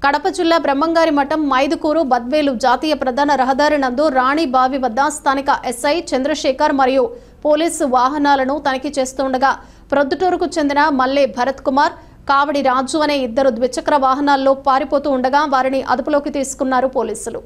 కడప జిల్లా బ్రహ్మంగారి మఠం మైదుకూరు బద్వేలు జాతీయ ప్రధాన రహదారి నందు రాణి బావి వద్ద స్థానిక ఎస్ఐ చంద్రశేఖర్ మరియు పోలీసు వాహనాలను తనిఖీ చేస్తుండగా ప్రొద్దుటూరుకు చెందిన మల్లె భరత్ కుమార్, కావడి రాజు అనే ఇద్దరు ద్విచక్ర వాహనాల్లో పారిపోతూ ఉండగా వారిని అదుపులోకి తీసుకున్నారు పోలీసులు.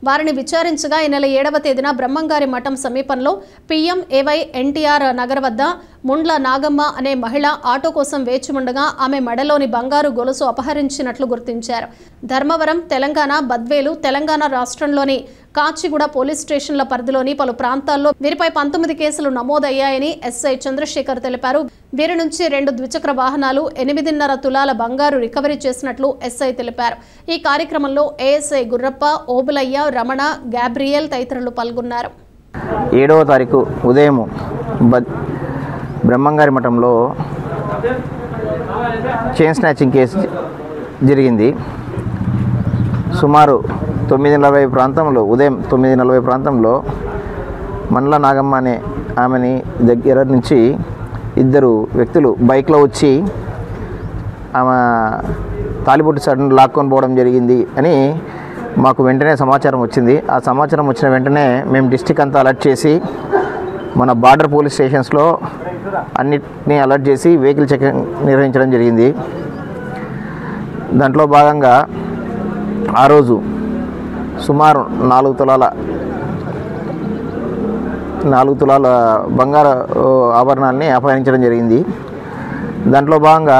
వారిని విచారించగా ఈ నెల 7వ తేదీన బ్రహ్మంగారి మఠం సమీపంలో PMAY NTR నగర్ వద్ద ముండ్ల నాగమ్మ అనే మహిళ ఆటో కోసం వేచి ఉండగా ఆమె మెడలోని బంగారు గొలుసు అపహరించినట్లు గుర్తించారు. ధర్మవరం, తెలంగాణ, బద్వేలు, తెలంగాణ రాష్ట్రంలోని కాచిగూడ పోలీస్ స్టేషన్ల పరిధిలోని పలు ప్రాంతాల్లో వీరిపై 19 కేసులు నమోదయ్యాయని ఎస్ఐ చంద్రశేఖర్ తెలిపారు. వీరి నుంచి 2 ద్విచక్ర వాహనాలు, 8.5 తులాల బంగారు రికవరీ చేసినట్లు ఎస్ఐ తెలిపారు. ఈ కార్యక్రమంలో ఏఎస్ఐ గుర్రప్ప, ఓబులయ్య, రమణ, గ్యాబ్రియల్ తదితరులు పాల్గొన్నారు. 7వ తారీఖు ఉదయం బ్రహ్మంగారి మఠంలో చైన్ స్నాచింగ్ కేసు జరిగింది. సుమారు 9:40 ప్రాంతంలో, ఉదయం 9:40 ప్రాంతంలో మండల నాగమ్మ అనే ఆమెని దగ్గర నుంచి 2 వ్యక్తులు బైక్లో వచ్చి ఆమె తాలిబొట్టు సడన్ లాక్కొని పోవడం జరిగింది అని మాకు వెంటనే సమాచారం వచ్చింది. ఆ సమాచారం వచ్చిన వెంటనే మేము డిస్ట్రిక్ట్ అంతా అలర్ట్ చేసి మన బార్డర్ పోలీస్ స్టేషన్స్లో అన్నిటినీ అలర్ట్ చేసి వెహికల్ చెకింగ్ నిర్వహించడం జరిగింది. దాంట్లో భాగంగా ఆ రోజు సుమారు 4 తులాల బంగారు ఆభరణాలని అపహరించడం జరిగింది. దాంట్లో భాగంగా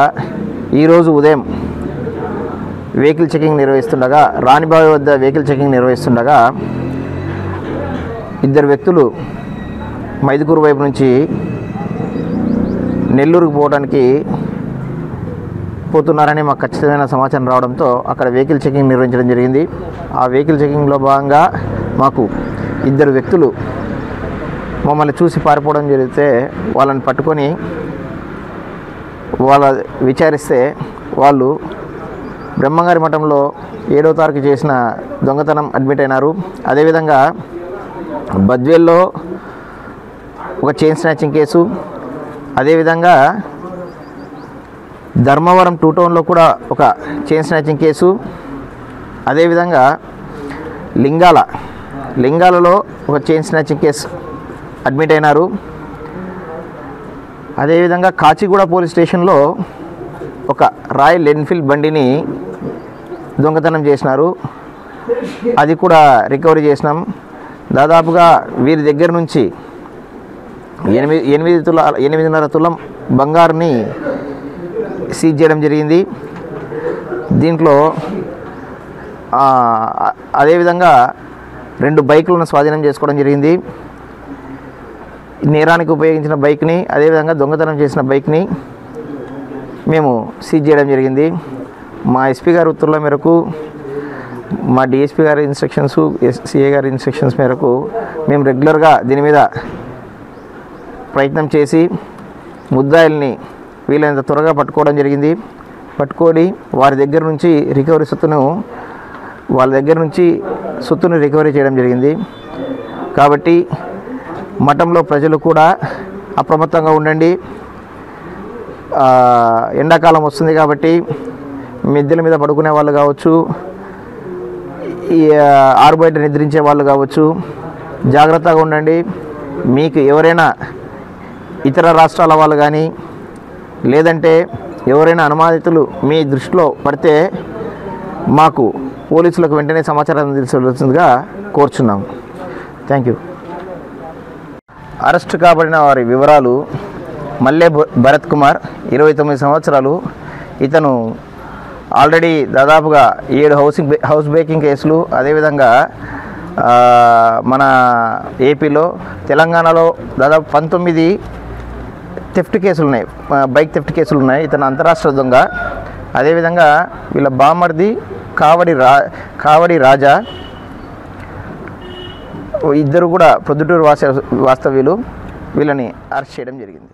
ఈరోజు ఉదయం వెహికల్ చెకింగ్ నిర్వహిస్తుండగా, రాణిబావి వద్ద వెహికల్ చెకింగ్ నిర్వహిస్తుండగా 2 వ్యక్తులు మైదుకూరు వైపు నుంచి నెల్లూరుకు పోతున్నారని మాకు ఖచ్చితమైన సమాచారం రావడంతో అక్కడ వెహికల్ చెకింగ్ నిర్వహించడం జరిగింది. ఆ వెహికల్ చెకింగ్లో భాగంగా మాకు 2 వ్యక్తులు మమ్మల్ని చూసి పారిపోవడం జరిగితే వాళ్ళని పట్టుకొని విచారిస్తే వాళ్ళు బ్రహ్మంగారి మఠంలో 7వ తారీఖు చేసిన దొంగతనం అడ్మిట్ అయినారు. అదేవిధంగా బద్వేల్లో ఒక చైన్ స్నాచింగ్ కేసు, అదేవిధంగా ధర్మవరం 2 టౌన్లో కూడా ఒక చైన్ స్నాచింగ్ కేసు, అదేవిధంగా లింగాలలో ఒక చైన్ స్నాచింగ్ కేసు అడ్మిట్ అయినారు. అదేవిధంగా కాచిగూడ పోలీస్ స్టేషన్లో ఒక రాయల్ ఎన్ఫీల్డ్ బండిని దొంగతనం చేసినారు. అది కూడా రికవరీ చేసినాం. దాదాపుగా వీరి దగ్గర నుంచి 8.5 తులం బంగారుని సీజ్ చేయడం జరిగింది. దీంట్లో అదేవిధంగా 2 బైకులను స్వాధీనం చేసుకోవడం జరిగింది. నేరానికి ఉపయోగించిన బైక్ని, అదేవిధంగా దొంగతనం చేసిన బైక్ని మేము సీజ్ చేయడం జరిగింది. మా ఎస్పీ గారి ఉత్తర్వుల మేరకు, మా డిఎస్పీ గారి ఇన్స్ట్రక్షన్స్, సిఏ గారి ఇన్స్ట్రక్షన్స్ మేరకు మేము రెగ్యులర్గా దీని మీద ప్రయత్నం చేసి ముద్దాయిల్ని వీలైనంత త్వరగా పట్టుకోవడం జరిగింది. పట్టుకొని వారి దగ్గర నుంచి సొత్తును రికవరీ చేయడం జరిగింది. కాబట్టి మఠంలో ప్రజలు కూడా అప్రమత్తంగా ఉండండి. ఎండాకాలం వస్తుంది కాబట్టి మిద్దెల మీద పడుకునే వాళ్ళు కావచ్చు, ఈ ఆరుబయట నిద్రించే వాళ్ళు కావచ్చు, జాగ్రత్తగా ఉండండి. మీకు ఎవరైనా ఇతర రాష్ట్రాల వాళ్ళు కానీ లేదంటే ఎవరైనా అనుమానితులు మీ దృష్టిలో పడితే మాకు పోలీసులకు వెంటనే సమాచారం తెలియవలసిందిగా కోరుచున్నాము. Thank you. అరెస్ట్ కాబడిన వారి వివరాలు: మల్లె భరత్ కుమార్, 29 సంవత్సరాలు. ఇతను ఆల్రెడీ దాదాపుగా 7 హౌస్ బ్రేకింగ్ కేసులు, అదేవిధంగా మన ఏపీలో, తెలంగాణలో దాదాపు 19 థెఫ్ట్ కేసులు ఉన్నాయి, బైక్ థెఫ్ట్ కేసులు ఉన్నాయి. ఇతను అంతరాష్ట్ర దొంగ. అదేవిధంగా వీళ్ళ బామర్ది కావడి రాజా, ఇద్దరు కూడా ప్రొద్దుటూరు వాస్తవ్యులు. వీళ్ళని అరెస్ట్ చేయడం జరిగింది.